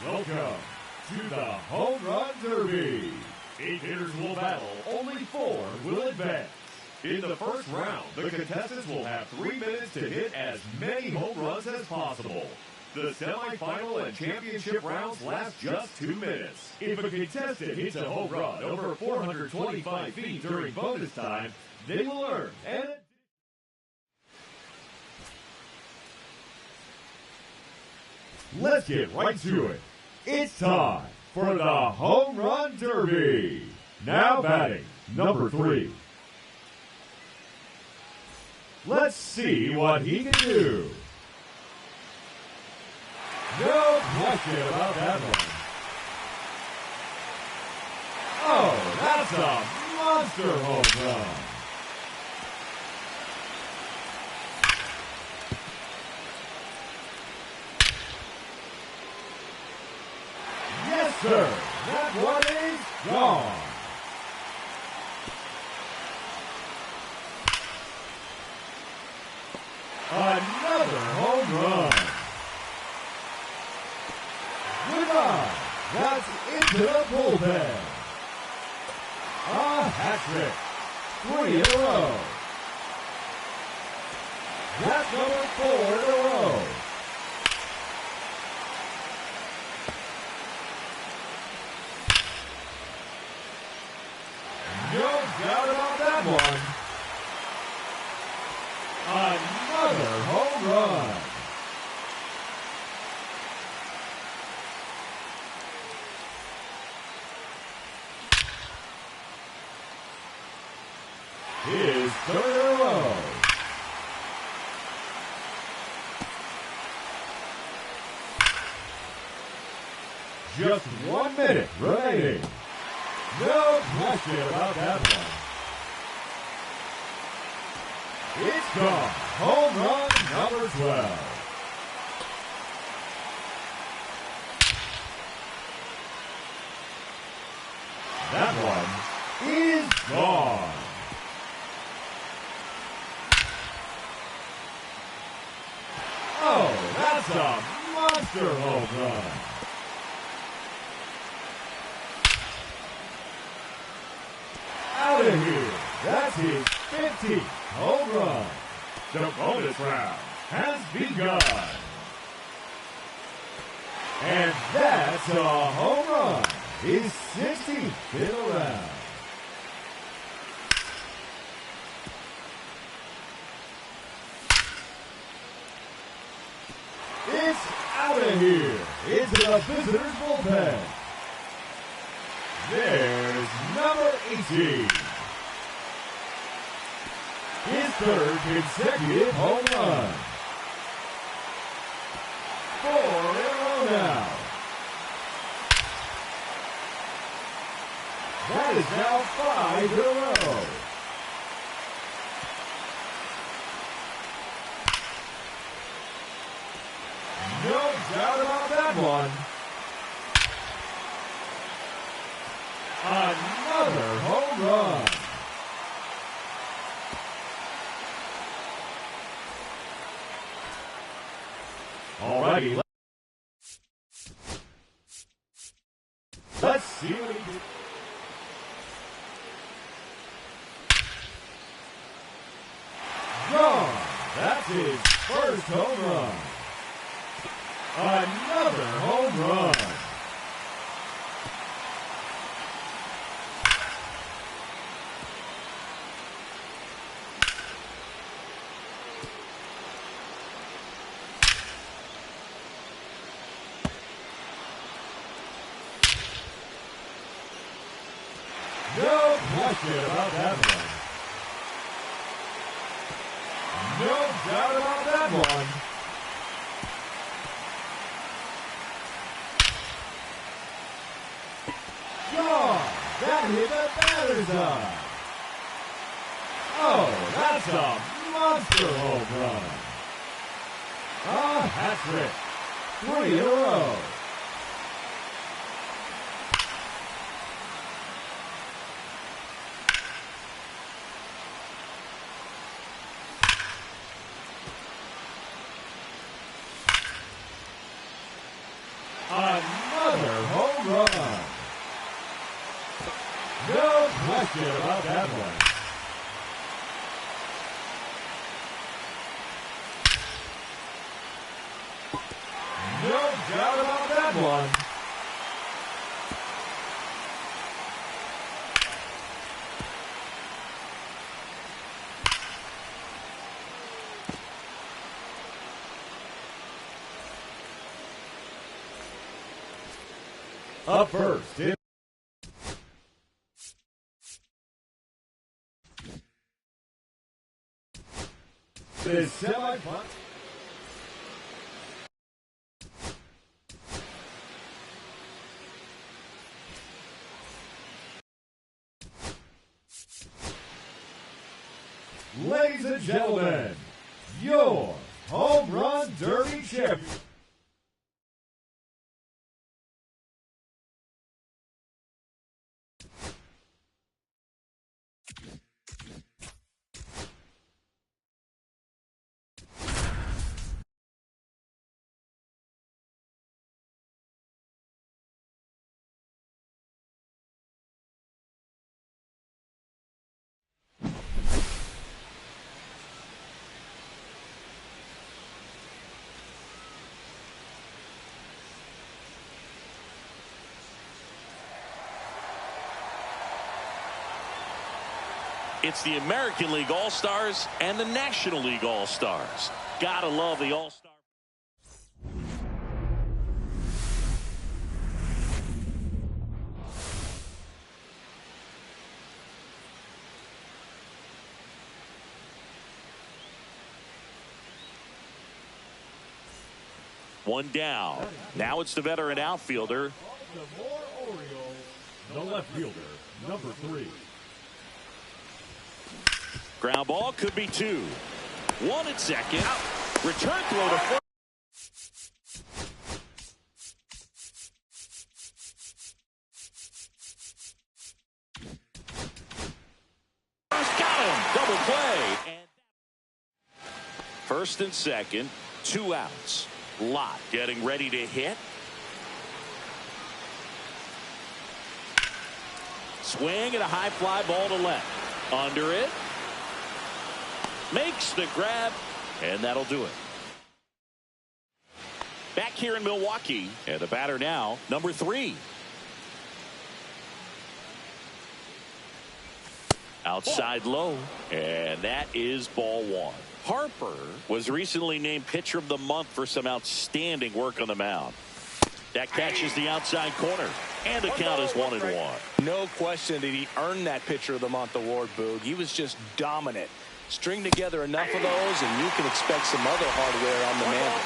Welcome to the Home Run Derby. 8 hitters will battle, only 4 will advance. In the first round, the contestants will have 3 minutes to hit as many home runs as possible. The semifinal and championship rounds last just 2 minutes. If a contestant hits a home run over 425 feet during bonus time, they will earn an... Let's get right to it. It's time for the Home Run Derby. Now batting, number 3. Let's see what he can do. No question about that one. Oh, that's a monster home run. Yes, sir. That one is gone. Another home run. Goodbye. That's into the bullpen. A hat trick. 3 in a row. That's number 4 in a row. No doubt about that one. Another home run. His 3rd in a row. Just 1 minute remaining. No question about that one. It's gone. Home run number 12. That one is gone. Oh, that's a monster home run. Out of here. That's his 15th home run. The bonus round has begun. And that's a home run. His 16th in a round. It's out of here. Into the visitor's bullpen. There's number 18. His 3rd consecutive home run. 4 in a row now. That is now 5 in a row. No doubt about that one. Another home run. All righty. Let's see what he did. Gone. That's his 1st home run. Another home run. No question about that one. No doubt about that one. Gone. That hit the batter's eye. Oh, that's a monster home run. A hat trick. 3 in a row. Another another home run. No question about that one. No doubt about that one. Up first, is semi-punt. Ladies and gentlemen, your Home Run Derby champion. It's the American League All-Stars and the National League All-Stars. Gotta love the All-Star. One down. Now it's the veteran outfielder. The left fielder, number 3. Ground ball could be 2. 1 at second. Return throw to first. Got him. Double play. And first and second. 2 outs. Lott getting ready to hit. Swing and a high fly ball to left. Under it. Makes the grab, and that'll do it. Back here in Milwaukee, and the batter now, number 3. Outside low, and that is ball 1. Harper was recently named pitcher of the month for some outstanding work on the mound. That catches the outside corner, and the count is 1-1. No question that he earned that pitcher of the month award, Boog. He was just dominant. String together enough of those, and you can expect some other hardware on the man.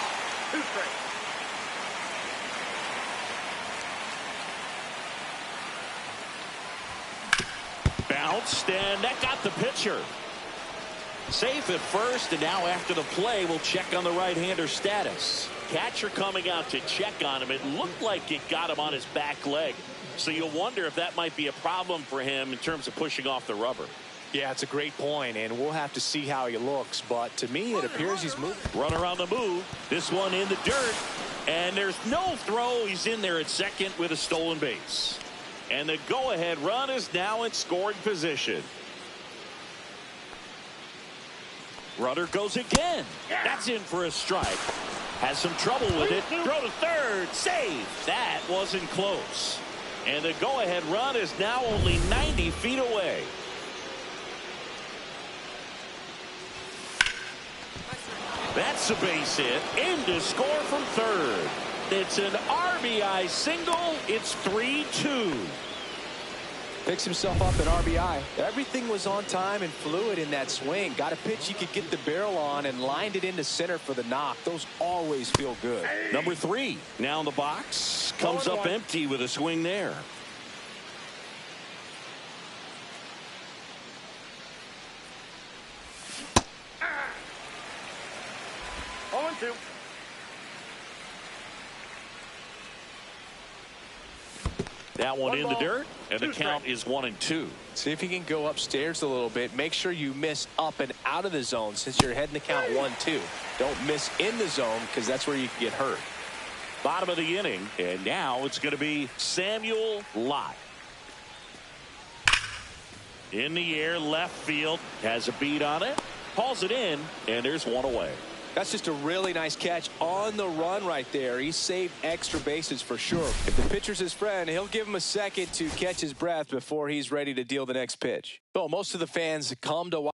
Bounced, and that got the pitcher. Safe at first, and now after the play, we'll check on the right-hander status. Catcher coming out to check on him. It looked like it got him on his back leg. So you'll wonder if that might be a problem for him in terms of pushing off the rubber. Yeah, it's a great point, and we'll have to see how he looks. But to me, it appears he's moving. Runner on the move. This one in the dirt. And there's no throw. He's in there at second with a stolen base. And the go-ahead run is now in scoring position. Runner goes again. That's in for a strike. Has some trouble with it. Throw to third. Save. That wasn't close. And the go-ahead run is now only 90 feet away. That's a base hit. In to score from third. It's an RBI single. It's 3-2. Picks himself up an RBI. Everything was on time and fluid in that swing. Got a pitch he could get the barrel on and lined it into center for the knock. Those always feel good. Number 3 now in the box. Comes up empty with a swing there. That one in the dirt, and the count is 1-2. See if you can go upstairs a little bit. Make sure you miss up and out of the zone since you're heading the count 1-2. Don't miss in the zone because that's where you can get hurt. Bottom of the inning, and now it's going to be Samuel Lott. In the air, left field, has a beat on it, hauls it in, and there's one away. That's just a really nice catch on the run right there. He saved extra bases for sure. If the pitcher's his friend, he'll give him a second to catch his breath before he's ready to deal the next pitch. So most of the fans come to watch.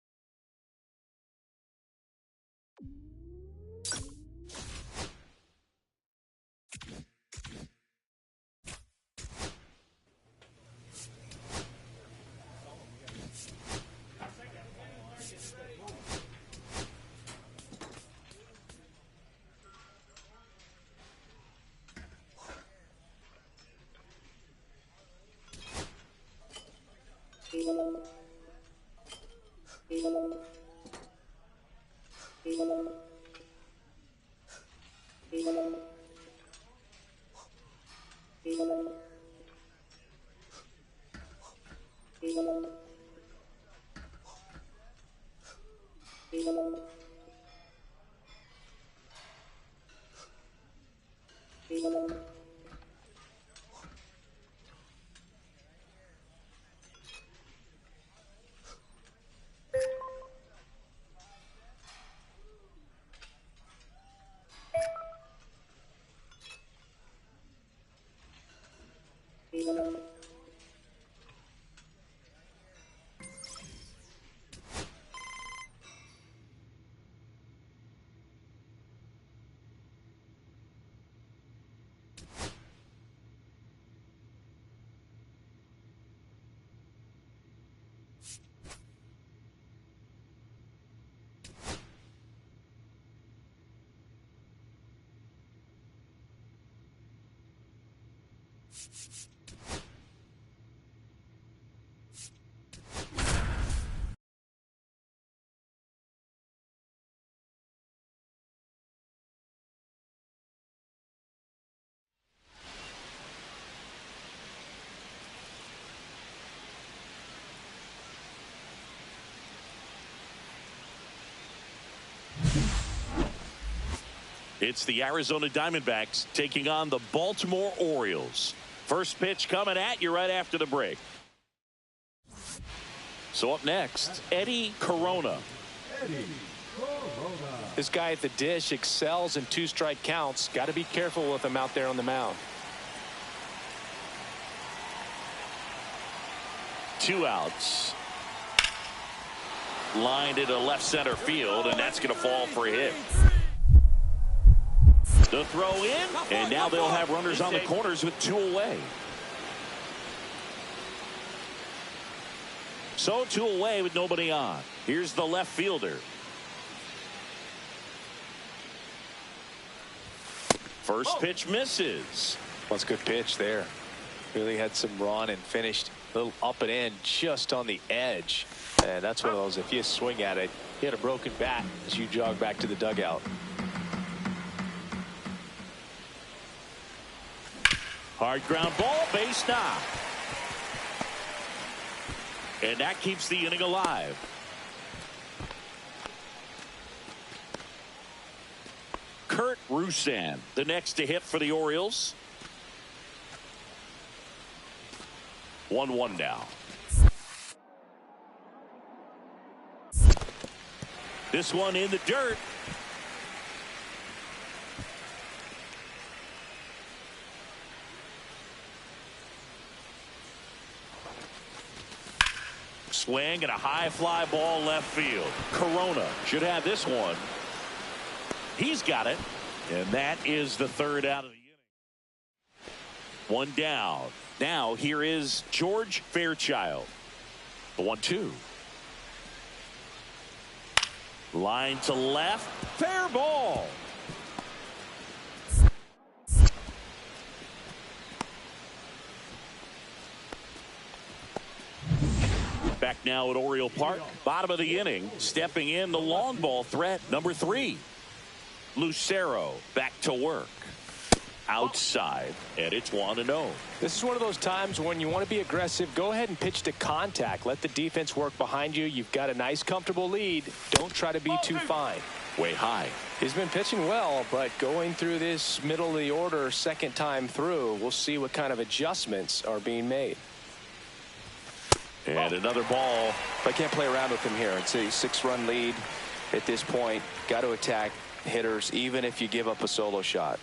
It's the Arizona Diamondbacks taking on the Baltimore Orioles. First pitch coming at you right after the break. So up next, Eddie Corona. This guy at the dish excels in two-strike counts. Got to be careful with him out there on the mound. 2 outs. Lined into left center field, and that's going to fall for a hit. The throw in, and now they'll have runners on the corners with 2 away. So 2 away with nobody on. Here's the left fielder. First pitch misses. That's a good pitch there. Really had some run and finished a little up and in just on the edge. And that's one of those, if you swing at it, you had a broken bat as you jog back to the dugout. Hard ground ball, base knock. And that keeps the inning alive. Kurt Rusan, the next to hit for the Orioles. 1-1 now. This one in the dirt. Swing and a high fly ball left field. Corona should have this one. He's got it. And that is the 3rd out of the inning. 1 down. Now here is George Fairchild. The 1-2. Line to left. Fair ball. Back now at Oriole Park. Bottom of the inning. Stepping in the long ball threat. Number 3. Lucero back to work. Outside. And it's 1-0. This is one of those times when you want to be aggressive. Go ahead and pitch to contact. Let the defense work behind you. You've got a nice, comfortable lead. Don't try to be too fine. way high. He's been pitching well, but going through this middle of the order second time through, we'll see what kind of adjustments are being made. And another ball. But I can't play around with him here. It's a 6-run lead at this point. Got to attack hitters, even if you give up a solo shot.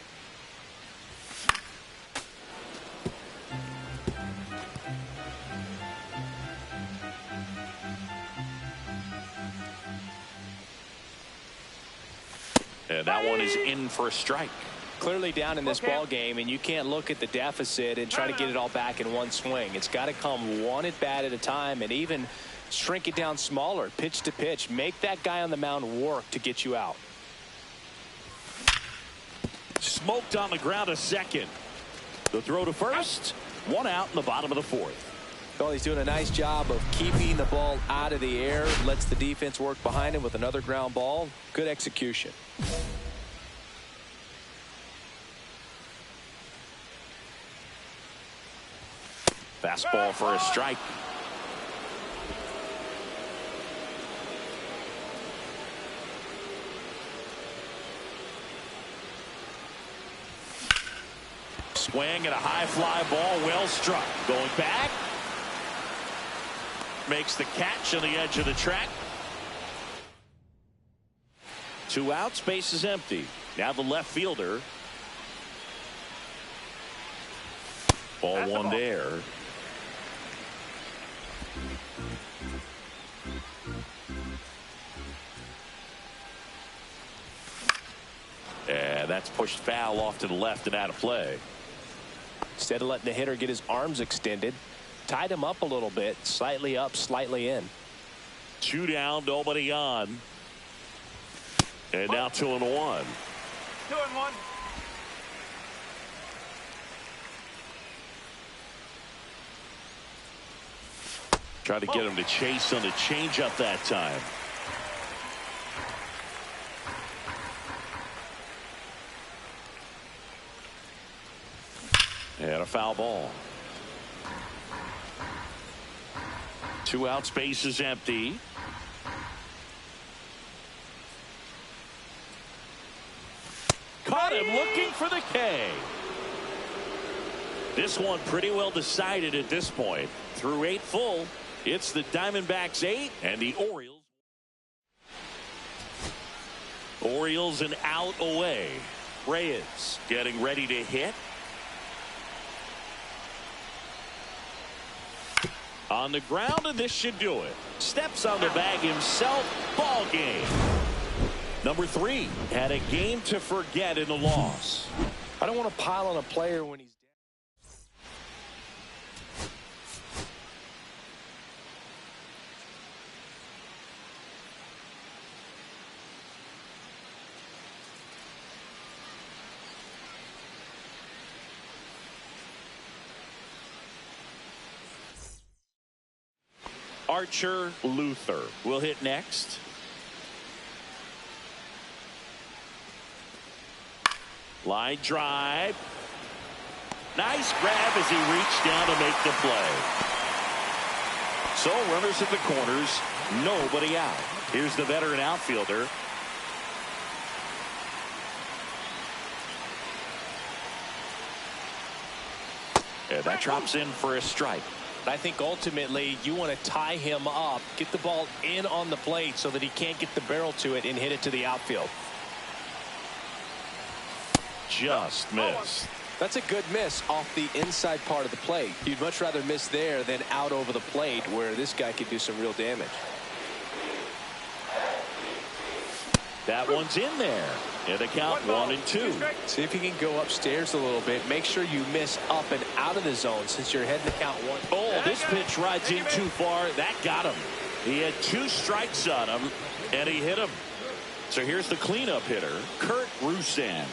And that one is in for a strike. Clearly down in this ball game, and you can't look at the deficit and try to get it all back in one swing. It's got to come one at bat at a time, and even shrink it down smaller, pitch to pitch. Make that guy on the mound work to get you out. Smoked on the ground, a second. The throw to first. One out in the bottom of the fourth. Well, he's doing a nice job of keeping the ball out of the air. Lets the defense work behind him with another ground ball. Good execution. Fastball for a strike. Swing and a high fly ball, well struck. Going back. Makes the catch on the edge of the track. 2 outs, base is empty. Now the left fielder. Ball one there. And that's pushed foul off to the left and out of play. Instead of letting the hitter get his arms extended, tied him up a little bit, slightly up, slightly in. 2 down, nobody on. And now 2-1. 2-1. Try to get him to chase on the changeup that time. And a foul ball. 2 outs, base is empty. Caught him looking for the K. This one pretty well decided at this point. Through 8 full, it's the Diamondbacks 8 and the Orioles. Orioles an out away. Reyes getting ready to hit. On the ground, and this should do it. Steps on the bag himself. Ball game. Number 3 had a game to forget in the loss. I don't want to pile on a player when he's down. Archer Luther will hit next. Line drive. Nice grab as he reached down to make the play. So runners at the corners, nobody out. Here's the veteran outfielder. And that drops in for a strike. I think ultimately you want to tie him up, get the ball in on the plate so that he can't get the barrel to it and hit it to the outfield. Just missed. That's a good miss off the inside part of the plate. You'd much rather miss there than out over the plate where this guy could do some real damage. That one's in there. And the count 1-2. See if you can go upstairs a little bit. Make sure you miss up and out of the zone since you're heading to count 1. Oh, this pitch rides in too far. That got him. He had 2 strikes on him, and he hit him. So here's the cleanup hitter, Kurt Rusan.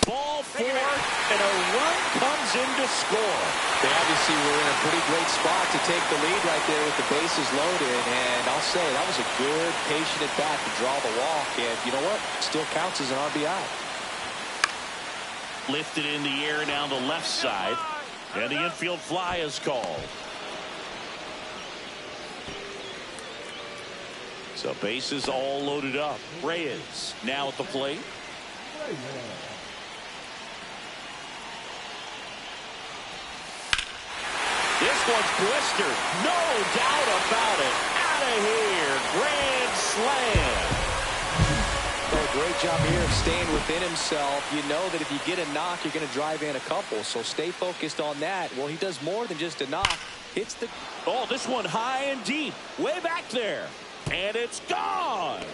Ball 4, and a run comes in to score. They obviously were in a pretty great spot to take the lead right there with the bases loaded, and I'll say that was a good patient at bat to draw the walk, and you know what? Still counts as an RBI. Lifted in the air down the left side, and the infield fly is called. So bases all loaded up. Reyes now at the plate. This one's blistered. No doubt about it. Out of here. Grand slam. Oh, great job here of staying within himself. You know that if you get a knock, you're going to drive in a couple. So stay focused on that. Well, he does more than just a knock. Hits the... Oh, this one high and deep. Way back there. And it's gone.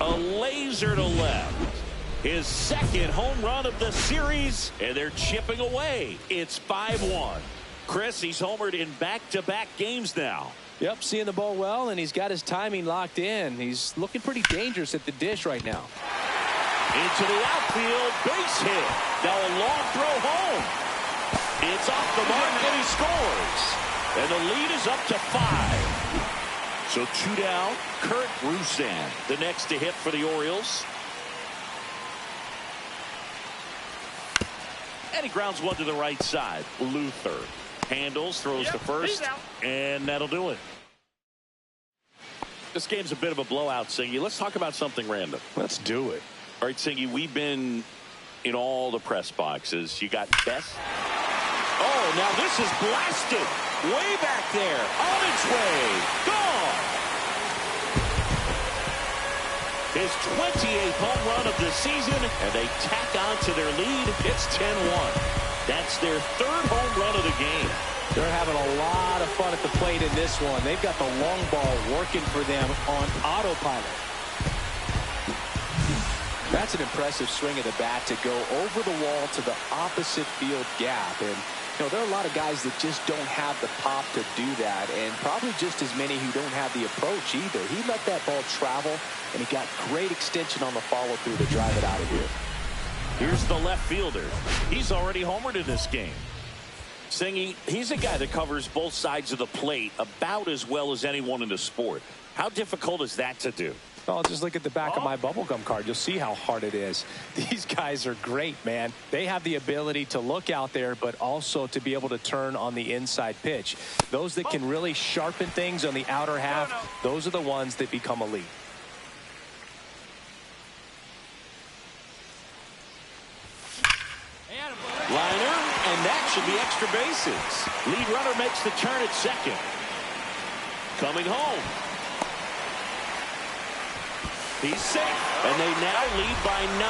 A laser to left. His second home run of the series, and they're chipping away. It's 5-1. Chris, he's homered in back-to-back games now. Yep, seeing the ball well, and he's got his timing locked in. He's looking pretty dangerous at the dish right now. Into the outfield, base hit. Now a long throw home. It's off the mark, and he scores. And the lead is up to 5. So 2 down. Kurt Rusan, the next to hit for the Orioles. And he grounds one to the right side. Luther handles, throws to first, and that'll do it. This game's a bit of a blowout, Singy. Let's talk about something random. Let's do it. All right, Singy, we've been in all the press boxes. You got best. Oh, now this is blasted. Way back there. On its way. Gone. His 28th home run of the season, and they tack on to their lead. It's 10-1. That's their 3rd home run of the game. They're having a lot of fun at the plate in this one. They've got the long ball working for them on autopilot. That's an impressive swing of the bat to go over the wall to the opposite field gap. And you know, there are a lot of guys that just don't have the pop to do that, and probably just as many who don't have the approach either. He let that ball travel, and he got great extension on the follow-through to drive it out of here. Here's the left fielder. He's already homered in this game. Singy, he's a guy that covers both sides of the plate about as well as anyone in the sport. How difficult is that to do? Oh, just look at the back of my bubblegum card. You'll see how hard it is. These guys are great, man. They have the ability to look out there, but also to be able to turn on the inside pitch. Those that can really sharpen things on the outer half, those are the ones that become elite. Liner, and that should be extra bases. Lead runner makes the turn at second. Coming home. He's safe, and they now lead by 9.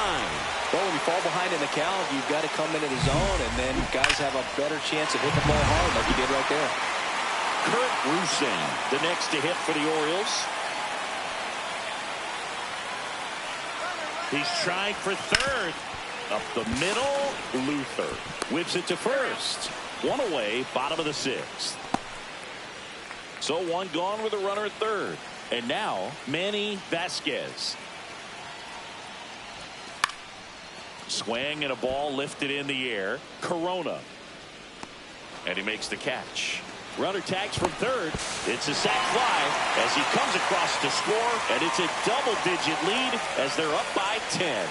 Well, when you fall behind in the count, you've got to come into the zone, and then guys have a better chance of hitting the ball hard like he did right there. Kurt Rusan, the next to hit for the Orioles. He's trying for third. Up the middle, Luther whips it to first. 1 away, bottom of the 6th. So 1 gone with a runner at third. And now Manny Vasquez. Swing and a ball lifted in the air. Corona. And he makes the catch. Runner tags from third. It's a sac fly as he comes across to score. And it's a double-digit lead as they're up by 10.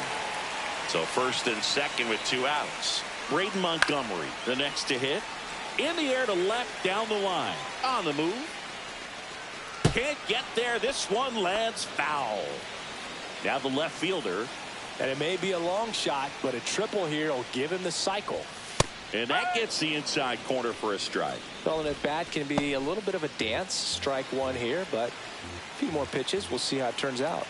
So first and second with 2 outs. Braden Montgomery, the next to hit. In the air to left, down the line. On the move. Can't get there. This one lands foul. Now the left fielder. And it may be a long shot, but a triple here will give him the cycle. And that gets the inside corner for a strike. Well, and at bat can be a little bit of a dance. Strike 1 here, but a few more pitches. We'll see how it turns out.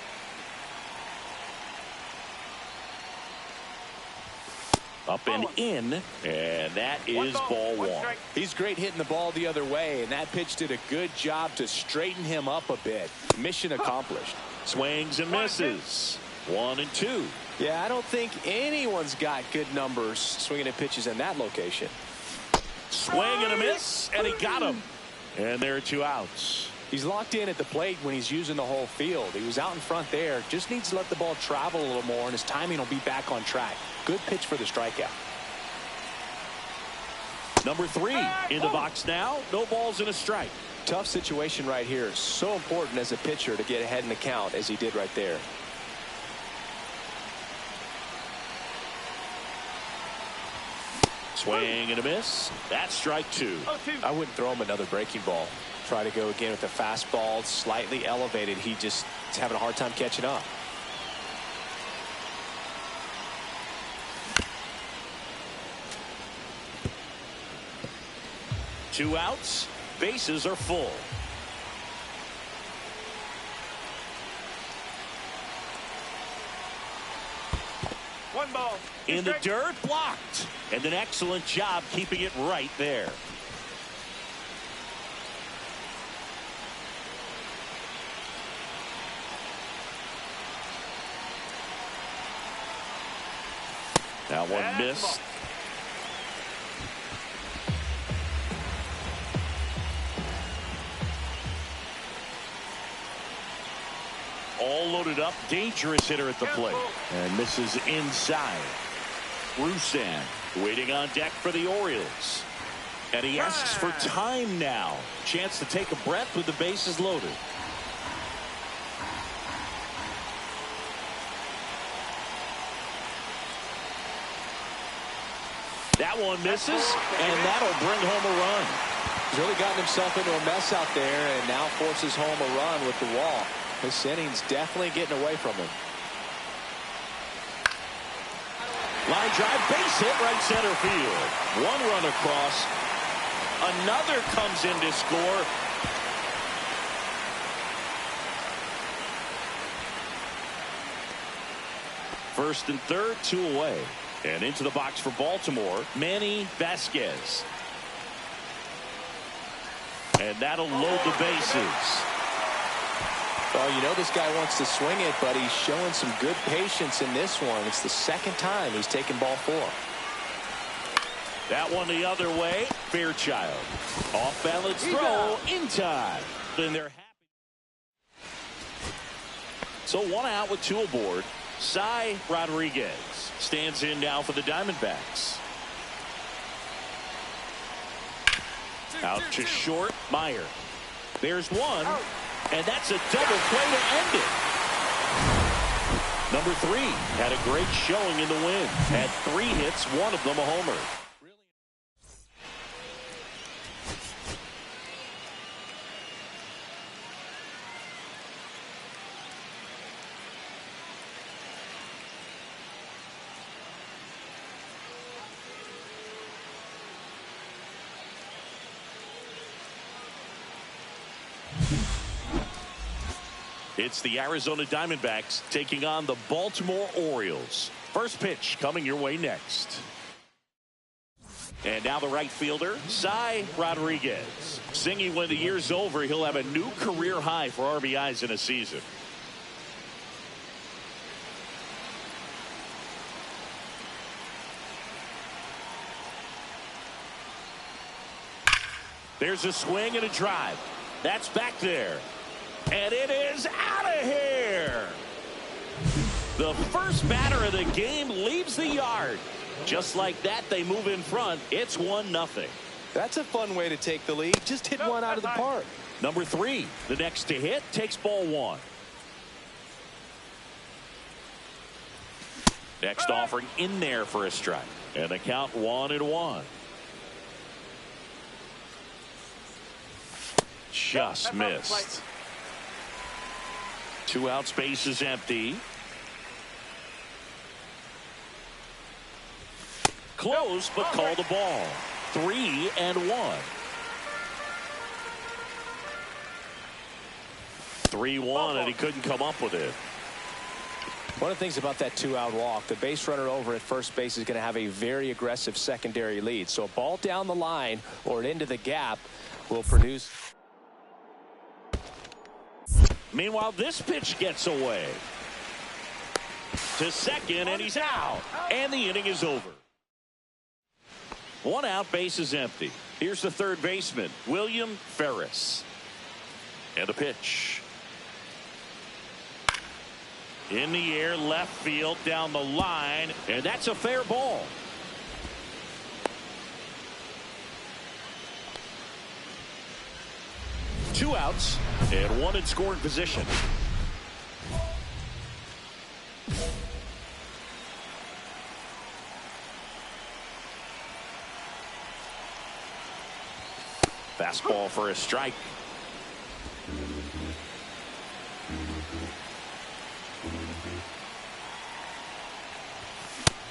Up and in, and that is ball 1. He's great hitting the ball the other way, and that pitch did a good job to straighten him up a bit. Mission accomplished. Swings and misses. 1 and 2. Yeah, I don't think anyone's got good numbers swinging at pitches in that location. Swing and a miss, and he got him. And there are 2 outs. He's locked in at the plate when he's using the whole field. He was out in front there. Just needs to let the ball travel a little more, and his timing will be back on track. Good pitch for the strikeout. Number 3 in the box now. No balls and a strike. Tough situation right here. So important as a pitcher to get ahead in the count as he did right there. Swing and a miss. That's strike 2. I wouldn't throw him another breaking ball. Try to go again with the fastball slightly elevated. He just is having a hard time catching up. Two outs. Bases are full. One ball. In the dirt, blocked. And an excellent job keeping it right there. That one missed. All loaded up, dangerous hitter at the plate. And misses inside. Rusan waiting on deck for the Orioles. And he asks for time now. Chance to take a breath with the bases loaded. That one misses, and that'll bring home a run. He's really gotten himself into a mess out there and now forces home a run with the walk. This inning's definitely getting away from him. Line drive, base hit, right center field. One run across. Another comes in to score. First and third, 2 away. And into the box for Baltimore, Manny Vasquez. And that'll load the bases. Well, you know this guy wants to swing it, but he's showing some good patience in this one. It's the second time he's taken ball 4. That one the other way. Fairchild. Off balance throw in time. And they're happy. So 1 out with 2 aboard. Cy Rodriguez stands in now for the Diamondbacks. Out to short, Meyer. There's one, and that's a double play to end it. Number 3 had a great showing in the win. Had 3 hits, 1 of them a homer. It's the Arizona Diamondbacks taking on the Baltimore Orioles. First pitch coming your way next. And now the right fielder, Cy Rodriguez. Singing when the year's over, he'll have a new career high for RBIs in a season. There's a swing and a drive. That's back there. And it is out of here. The first batter of the game leaves the yard. Just like that, they move in front. It's 1-0. That's a fun way to take the lead. Just hit one out of the park. Number 3, the next to hit, takes ball 1. Next offering in there for a strike. And the count 1-1. Just missed. 2 outs, base is empty. Close, but called a ball. 3-1. 3-1, and he couldn't come up with it. One of the things about that 2-out walk, the base runner over at first base is going to have a very aggressive secondary lead. So a ball down the line or into the gap will produce. Meanwhile, this pitch gets away to second, and he's out. And the inning is over. 1 out, base is empty. Here's the third baseman, William Ferris. And the pitch. In the air, left field, down the line, and that's a fair ball. Two outs and 1 in scoring position. Fastball for a strike.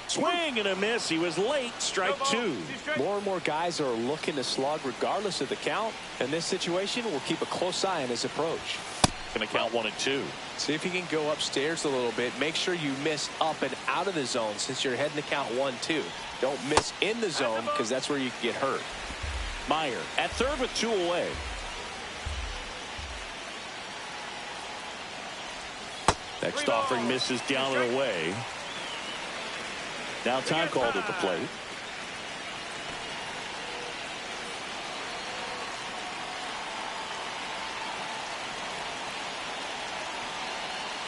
Swing and a miss. He was late. Strike two. More and more guys are looking to slug regardless of the count. In this situation, we'll keep a close eye on his approach. Going to count 1 and 2. See if you can go upstairs a little bit. Make sure you miss up and out of the zone since you're heading to count 1-2. Don't miss in the zone because that's where you can get hurt. Meyer at third with 2 away. Next offering misses down and away. Now time called at the plate.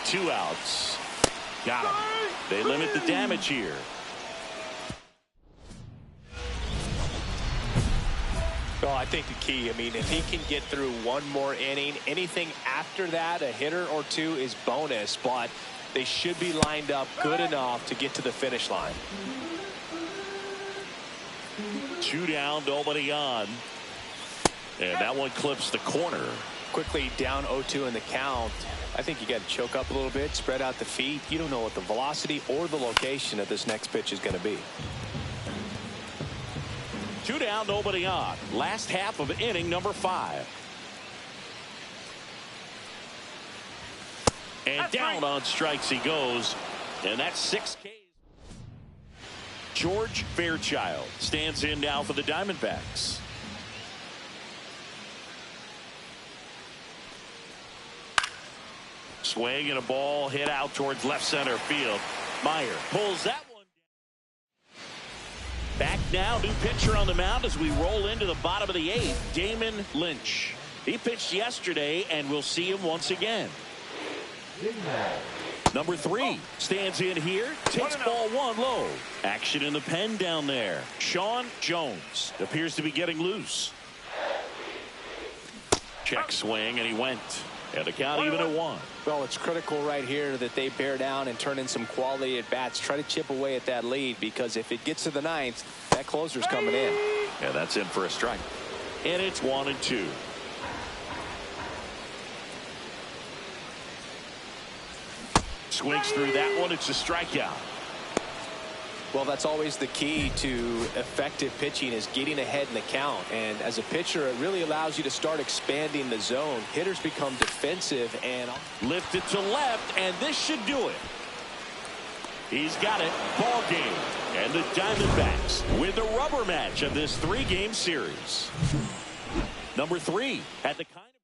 Two outs. Got him. They limit the damage here. Well, I think the key, if he can get through one more inning, anything after that, a hitter or two is bonus, but they should be lined up good enough to get to the finish line. 2 down, nobody on. And that one clips the corner. Quickly down 0-2 in the count. I think you got to choke up a little bit, spread out the feet. You don't know what the velocity or the location of this next pitch is going to be. 2 down, nobody on. Last half of inning number 5. And down on strikes he goes. And that's 6 Ks. George Fairchild stands in now for the Diamondbacks. Swing and a ball hit out towards left center field. Meyer pulls that one down. Back now, new pitcher on the mound as we roll into the bottom of the 8th, Damon Lynch. He pitched yesterday, and we'll see him once again. Number 3 stands in here, takes ball 1 low. Action in the pen down there. Sean Jones appears to be getting loose. Check swing, and he went. And the count even at 1. Well, it's critical right here that they bear down and turn in some quality at bats. Try to chip away at that lead, because if it gets to the 9th, that closer's coming in. Yeah, that's in for a strike. And it's 1 and 2. Swings through that one. It's a strikeout. Well, that's always the key to effective pitching, is getting ahead in the count. And as a pitcher, it really allows you to start expanding the zone. Hitters become defensive and lifted to left, and this should do it. He's got it. Ball game. And the Diamondbacks win the rubber match of this 3-game series. Number 3 had the kind of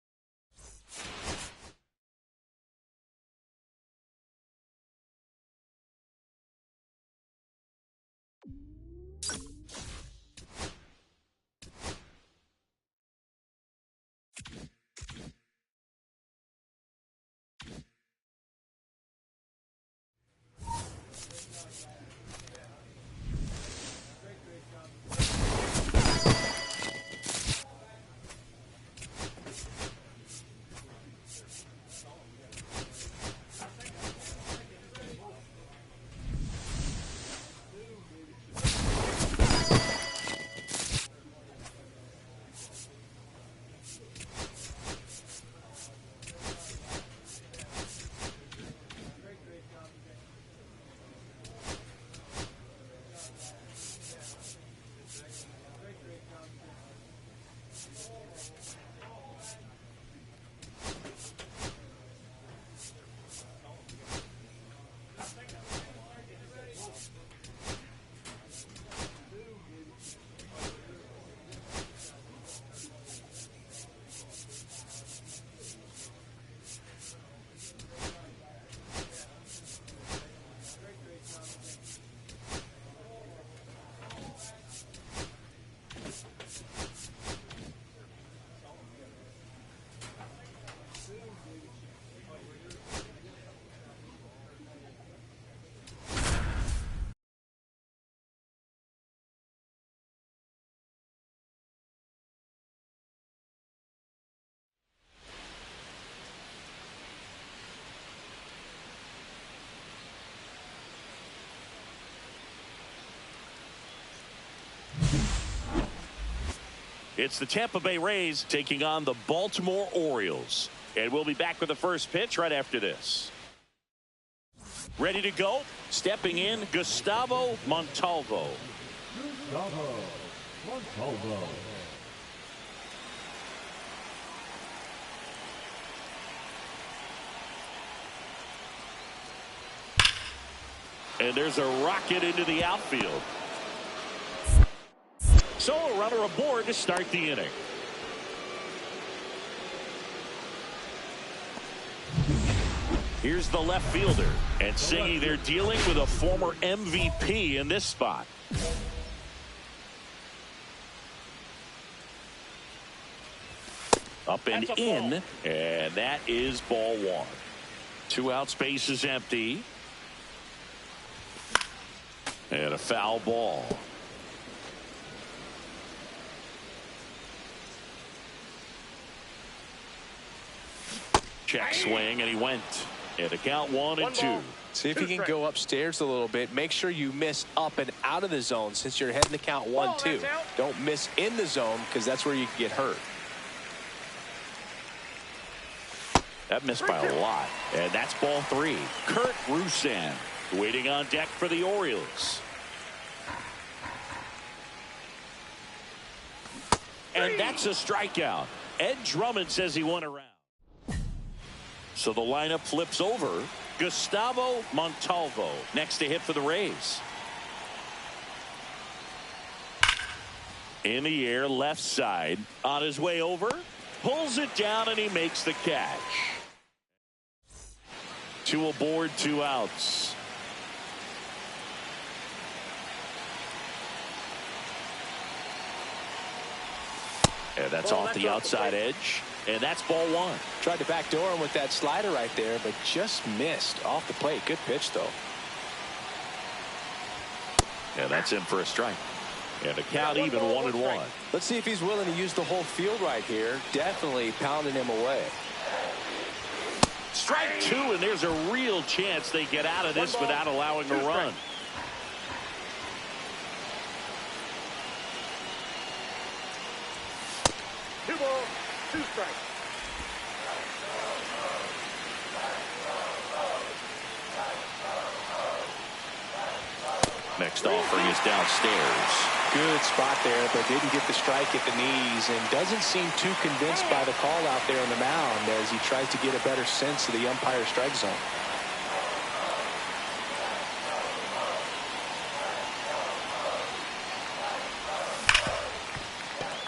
It's the Tampa Bay Rays taking on the Baltimore Orioles. And we'll be back with the first pitch right after this. Ready to go? Stepping in, Gustavo Montalvo. Gustavo Montalvo. And there's a rocket into the outfield. So a runner aboard to start the inning. Here's the left fielder. And Siggy, they're dealing with a former MVP in this spot. Up and in. And that is ball one. 2 out, space is empty. And a foul ball. Check swing, and he went. And a count 1-2. See if you can go upstairs a little bit. Make sure you miss up and out of the zone since you're heading to count 1-2. Don't miss in the zone because that's where you can get hurt. That missed by a lot. And that's ball 3. Kurt Rusan waiting on deck for the Orioles. And that's a strikeout. Ed Drummond says he won a round. So the lineup flips over. Gustavo Montalvo next to hit for the Rays. In the air, left side. On his way over. Pulls it down, and he makes the catch. 2 aboard, 2 outs. And that's off the outside edge. And that's ball 1. Tried to backdoor him with that slider right there, but just missed off the plate. Good pitch, though. And that's in for a strike. And a count even 1-1. Let's see if he's willing to use the whole field right here. Definitely pounding him away. Strike 2, and there's a real chance they get out of this without allowing a run. Two balls, 2 strikes. Next offering is downstairs. Good spot there, but didn't get the strike at the knees and doesn't seem too convinced by the call out there on the mound as he tries to get a better sense of the umpire strike zone.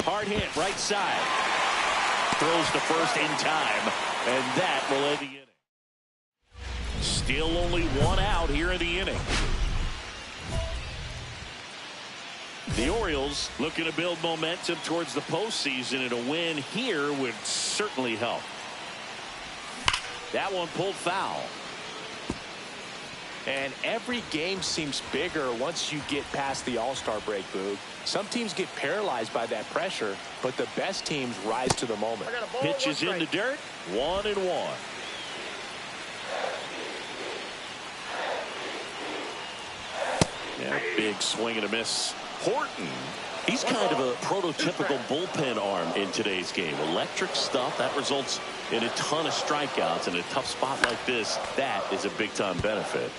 Hard hit, right side. Throws to first in time, and that will end the inning. Still only 1 out here in the inning. The Orioles looking to build momentum towards the postseason, and a win here would certainly help. That one pulled foul. And every game seems bigger once you get past the All-Star break, Boog. Some teams get paralyzed by that pressure, but the best teams rise to the moment. Pitches in the dirt, 1-1. Yeah, big swing and a miss. Horton, he's kind of a prototypical bullpen arm in today's game. Electric stuff that results in a ton of strikeouts. In a tough spot like this, that is a big-time benefit.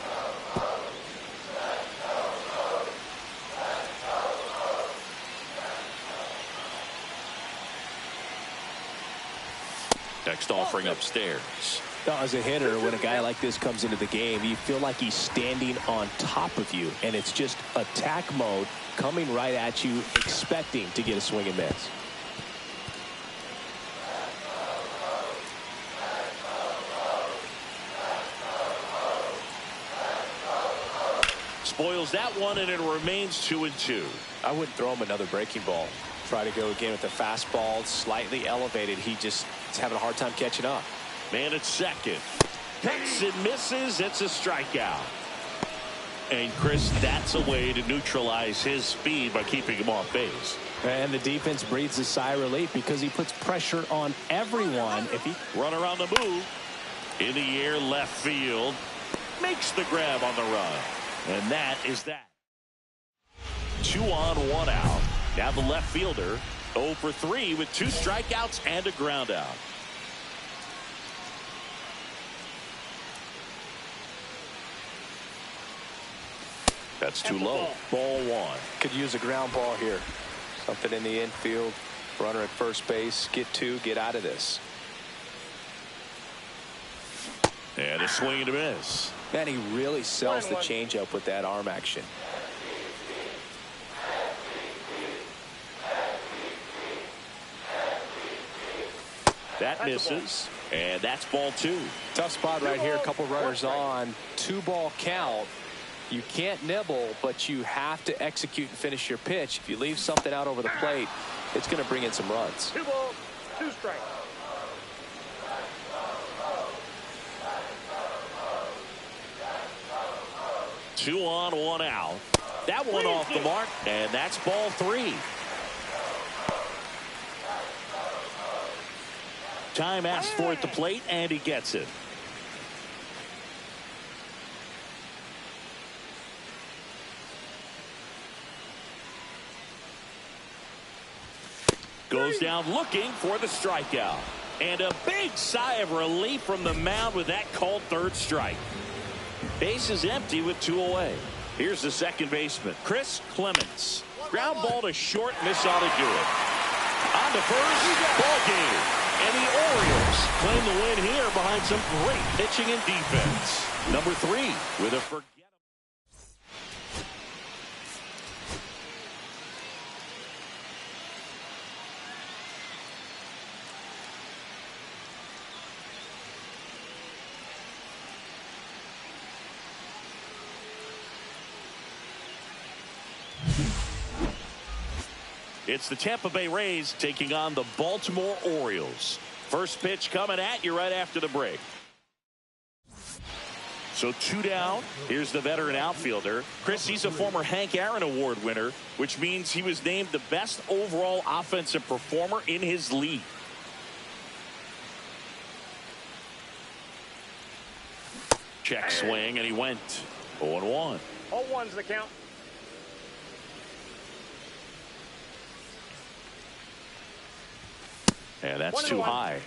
Next offering upstairs. Now, as a hitter, when a guy like this comes into the game, you feel like he's standing on top of you, and it's just attack mode coming right at you, expecting to get a swing and miss. Spoils that one, and it remains 2-2. I wouldn't throw him another breaking ball. Try to go again with the fastball, slightly elevated. He just is having a hard time catching up. Man at second. Cuts and misses. It's a strikeout. And, Chris, that's a way to neutralize his speed by keeping him off base. And the defense breathes a sigh of relief because he puts pressure on everyone. If he Runner on the move. In the air, left field. Makes the grab on the run. And that is that. 2 on, 1 out. Now the left fielder 0 for 3 with 2 strikeouts and a ground out. That's too low. Ball one. Could use a ground ball here. Something in the infield. Runner at first base. Get two. Get out of this. And a swing and a miss. Man, he really sells the changeup with that arm action. That misses. And that's ball two. Tough spot right here. A couple runners on. 2-ball count. You can't nibble, but you have to execute and finish your pitch. If you leave something out over the plate, it's going to bring in some runs. 2 balls, 2 strikes. Two on, one out. That one off the mark, and that's ball three. Time asked for at the plate, and he gets it. Goes down looking for the strikeout. And a big sigh of relief from the mound with that called third strike. Base is empty with 2 away. Here's the second baseman, Chris Clements. Ground ball to short, miss ought to do it. On to first, ball game. And the Orioles claim the win here behind some great pitching and defense. Number 3 with a forgettable. It's the Tampa Bay Rays taking on the Baltimore Orioles. First pitch coming at you right after the break. So 2 down. Here's the veteran outfielder. Chris, he's a former Hank Aaron Award winner, which means he was named the best overall offensive performer in his league. Check swing, and he went 0-1. 0-1's the count. And that's too high.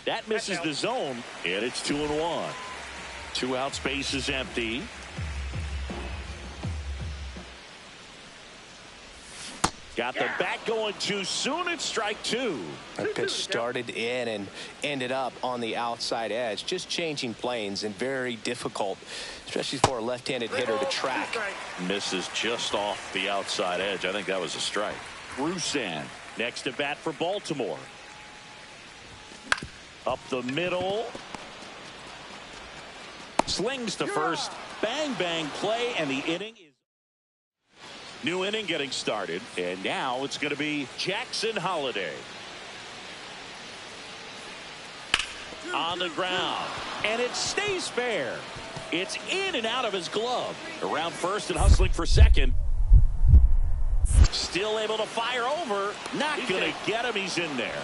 That misses the zone, and it's 2-1. 2 outs, base is empty. Got the bat going too soon. It's strike 2. That pitch started in and ended up on the outside edge. Just changing planes and very difficult, especially for a left-handed hitter to track. Misses just off the outside edge. I think that was a strike. Rusan next to bat for Baltimore. Up the middle. Slings to first. Bang, bang play, and the inning is. New inning getting started, and now it's going to be Jackson Holliday. On the ground, and it stays fair. It's in and out of his glove. Around first and hustling for second. Still able to fire over. Not going to get him. He's in there.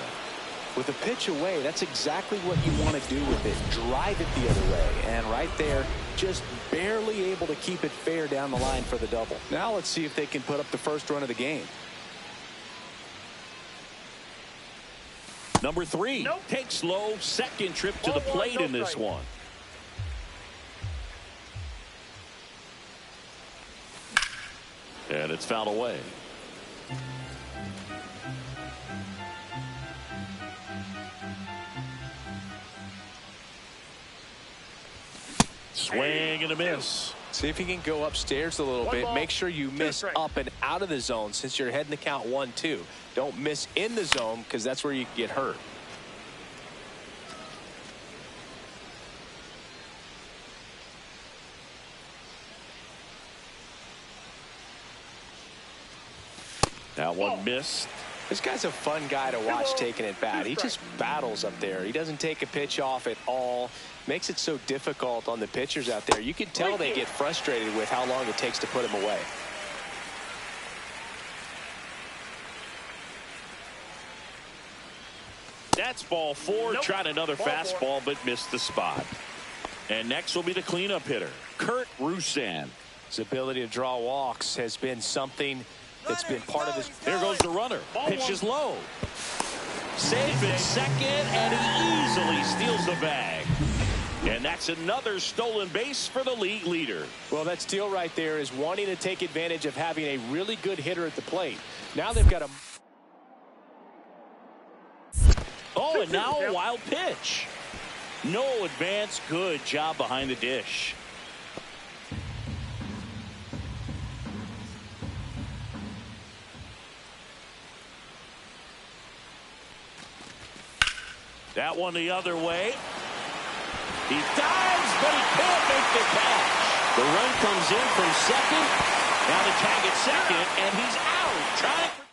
With a pitch away, that's exactly what you want to do with it. Drive it the other way. And right there, just barely able to keep it fair down the line for the double. Now let's see if they can put up the first run of the game. Number 3 takes low, second trip to the plate in this one. And it's fouled away. Swing and a miss. See if you can go upstairs a little bit. Make sure you miss up and out of the zone since you're heading the count 1-2. Don't miss in the zone because that's where you can get hurt. That one missed. This guy's a fun guy to watch taking it bat. He just battles up there. He doesn't take a pitch off at all. Makes it so difficult on the pitchers out there. You can tell they get frustrated with how long it takes to put him away. That's ball 4. Tried another fastball, but missed the spot. And next will be the cleanup hitter, Kurt Rusan. His ability to draw walks has been something that's been part of his. There goes the runner. Pitch is low. Safe at second, and he easily steals the bag. And that's another stolen base for the league leader. Well, that steal right there is wanting to take advantage of having a really good hitter at the plate. Now they've got a... Oh, and now a wild pitch. No advance. Good job behind the dish. That one the other way. He dives, but he can't make the catch. The run comes in from second. Now the tag at second, and he's out. Trying for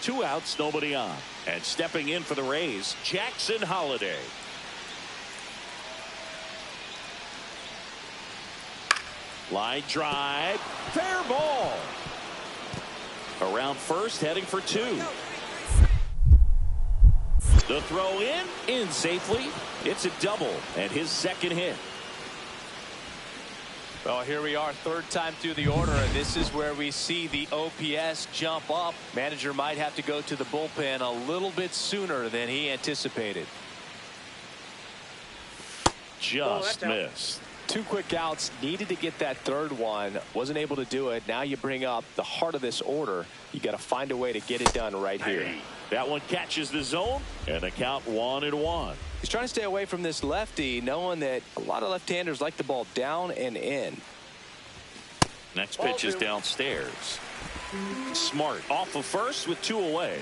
two. 2 outs, nobody on. And stepping in for the Rays, Jackson Holliday. Line drive. Fair ball. Around first, heading for 2. The throw in safely. It's a double and his second hit. Well, here we are, third time through the order, and this is where we see the OPS jump up. Manager might have to go to the bullpen a little bit sooner than he anticipated. Just missed. 2 quick outs, needed to get that third one, wasn't able to do it. Now you bring up the heart of this order. You got to find a way to get it done right here. That one catches the zone, and the count 1-1. He's trying to stay away from this lefty, knowing that a lot of left-handers like the ball down and in. Next pitch is downstairs. Smart off of first with 2 away.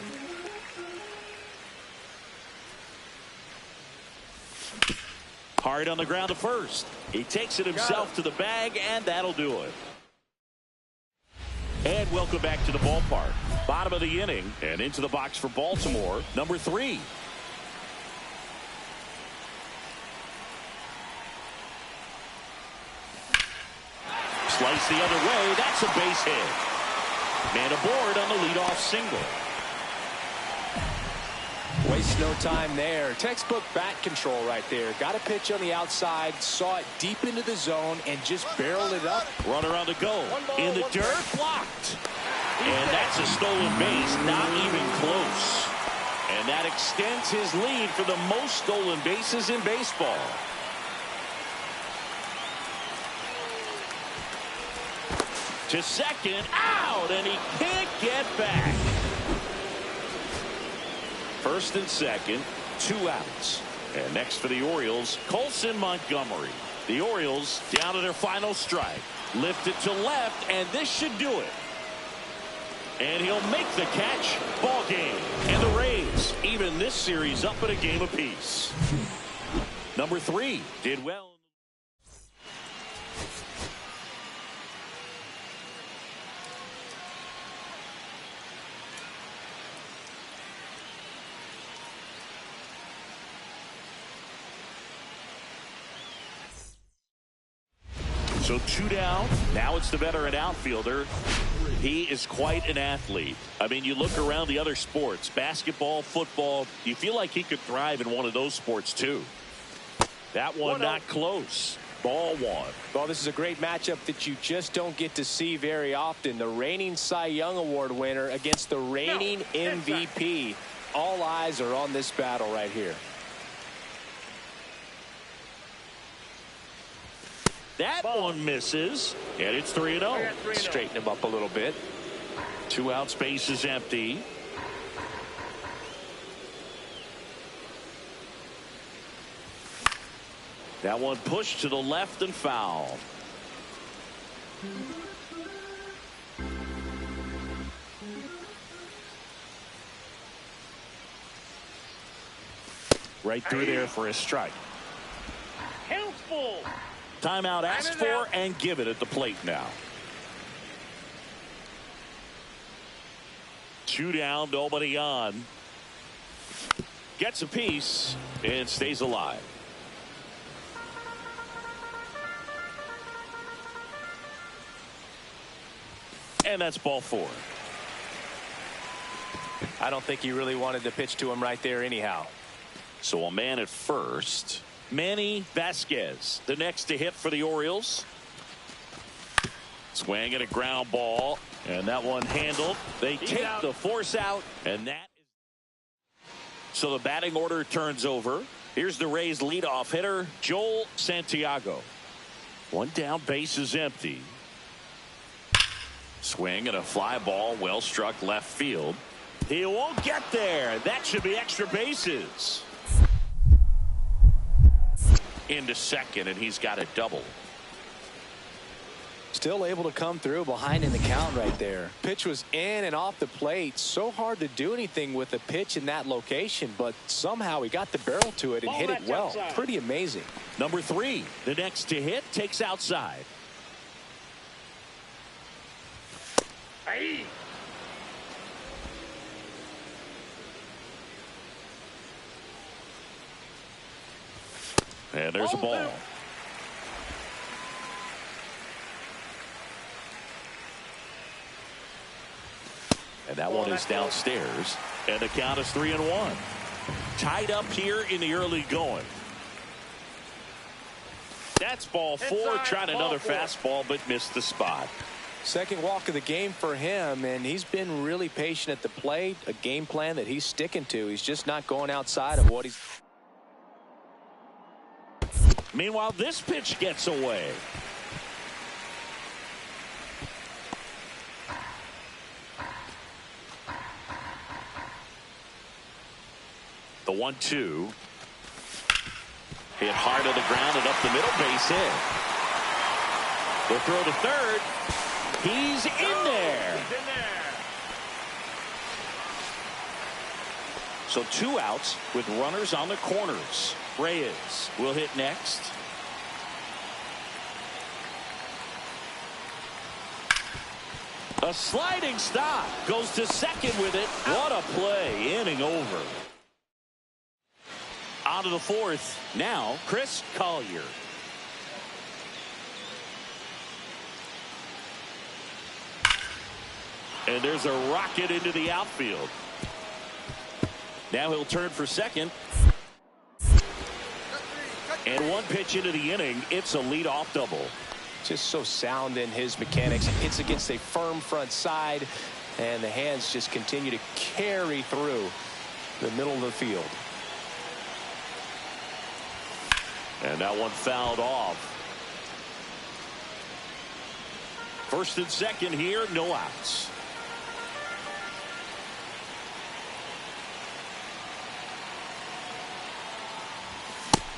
Hard on the ground to first. He takes it himself to the bag, and that'll do it. And welcome back to the ballpark. Bottom of the inning, and into the box for Baltimore, number 3. Slice the other way. That's a base hit. Man aboard on the leadoff single. Waste no time there. Textbook bat control right there. Got a pitch on the outside, saw it deep into the zone, and just barreled it up. Runner on the go. In the dirt, blocked. And that's a stolen base, not even close. And that extends his lead for the most stolen bases in baseball. To second, out, and he can't get back. First and second, 2 outs. And next for the Orioles, Colson Montgomery. The Orioles down to their final strike. Lifted to left, and this should do it. And he'll make the catch. Ball game. And the Rays even this series up at a game apiece. Number 3 did well. So 2 down. Now it's the veteran outfielder. He is quite an athlete. I mean, you look around the other sports, basketball, football, you feel like he could thrive in one of those sports too. That one not close. Ball 1. Well, this is a great matchup that you just don't get to see very often. The reigning Cy Young Award winner against the reigning MVP. All eyes are on this battle right here. That one misses, and it's 3-0. Straighten him up a little bit. 2 out, space is empty. That one pushed to the left and foul. Right through there for a strike. Helpful. Timeout asked for and given at the plate now. 2 down, nobody on. Gets a piece and stays alive. And that's ball 4. I don't think he really wanted to pitch to him right there anyhow. So a man at first. Manny Vasquez, the next to hit for the Orioles. Swing at a ground ball, and that one handled. They take the force out, and that So the batting order turns over. Here's the Rays leadoff hitter, Joel Santiago. One down, base is empty. Swing and a fly ball, well struck left field. He won't get there. That should be extra bases. Into second, and he's got a double. Still able to come through behind in the count right there. Pitch was in and off the plate. So hard to do anything with a pitch in that location, but somehow he got the barrel to it and hit it well. Pretty amazing. Number 3, the next to hit, takes outside. Hey. And there's a ball. And that one is downstairs. And the count is 3-1. Tied up here in the early going. That's ball 4. Tried another fastball, but missed the spot. Second walk of the game for him, and he's been really patient at the plate. A game plan that he's sticking to. He's just not going outside of what he's... Meanwhile, this pitch gets away. The 1-2. Hit hard to the ground and up the middle, base hit. The throw to third. He's in there. So 2 outs with runners on the corners. Reyes will hit next. A sliding stop. Goes to second with it. What a play. Inning over. On to the 4th. Now, Chris Collier. And there's a rocket into the outfield. Now he'll turn for second. And one pitch into the inning. It's a leadoff double. Just so sound in his mechanics. Hits against a firm front side, and the hands just continue to carry through the middle of the field. And that one fouled off. First and second here, no outs.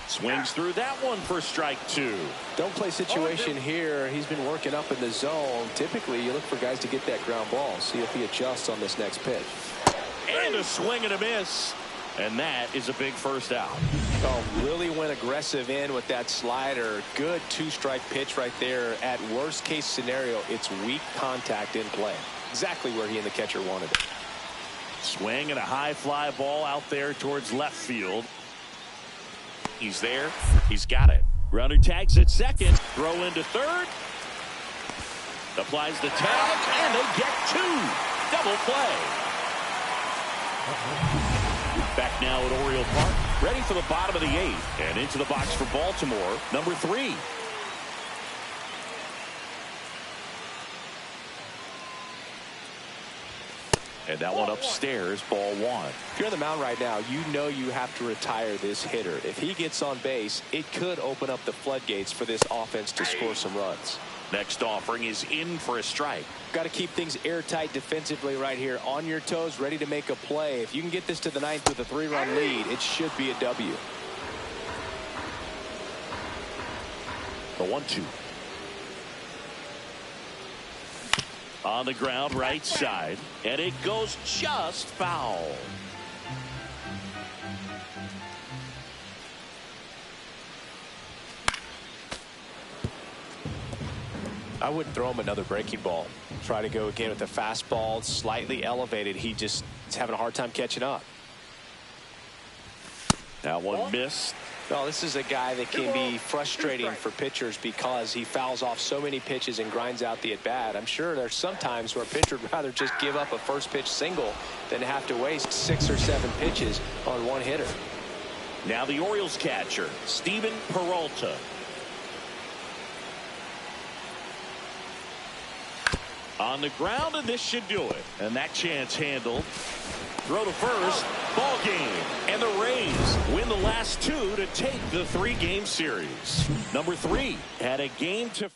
Swings through that one for strike 2. Don't play situation here. He's been working up in the zone. Typically, you look for guys to get that ground ball. See if he adjusts on this next pitch. And a swing and a miss. And that is a big first out. Oh, really went aggressive in with that slider. Good 2-strike pitch right there. At worst case scenario, it's weak contact in play. Exactly where he and the catcher wanted it. Swing and a high fly ball out there towards left field. He's there. He's got it. Runner tags at second. Throw into third. Applies the tag, and they get 2. Double play. Back now at Oriole Park. Ready for the bottom of the 8th. And into the box for Baltimore. Number 3. And that one upstairs, ball 1. If you're on the mound right now, you know you have to retire this hitter. If he gets on base, it could open up the floodgates for this offense to score some runs. Next offering is in for a strike. Got to keep things airtight defensively right here. On your toes, ready to make a play. If you can get this to the 9th with a 3-run lead, it should be a W. The 1-2. On the ground, right side, and it goes just foul. I wouldn't throw him another breaking ball. Try to go again with the fastball, slightly elevated. He just is having a hard time catching up. That one missed. Well, this is a guy that can be frustrating for pitchers because he fouls off so many pitches and grinds out the at-bat. I'm sure there's some times where a pitcher would rather just give up a first pitch single than have to waste 6 or 7 pitches on one hitter. Now the Orioles catcher, Steven Peralta. On the ground, and this should do it. And that chance handled. Throw to first. Ball game. And the Rays win the last two to take the 3-game series. Number 3 had a game to